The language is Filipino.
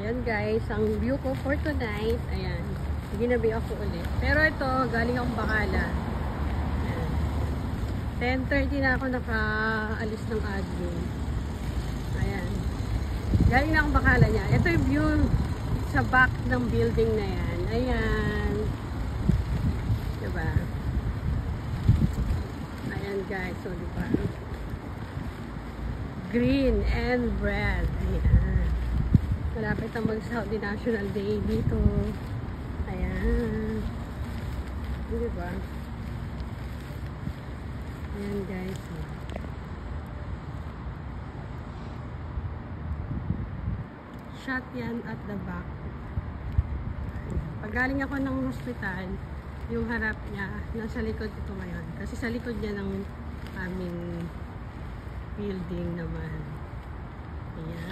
Ayan guys, ang view ko for tonight. Ayan. Ginabi ako ulit. Pero ito, galing akong Bacala. Ayan. 10:30 na ako nakaalis ng admin. Ayan. Galing na akong Bacala niya. Ito yung view sa back ng building na yan. Ayan. Diba? Ayan guys. So, diba? Green and red. Ayan. Malapit ang mag-Saudi National Day dito. Ayan. Diba? Ayan guys. Shot yan at the back. Pag galing ako ng hospital, yung harap niya, nasa likod ito ngayon. Kasi sa likod niya ng aming building naman. Ayan.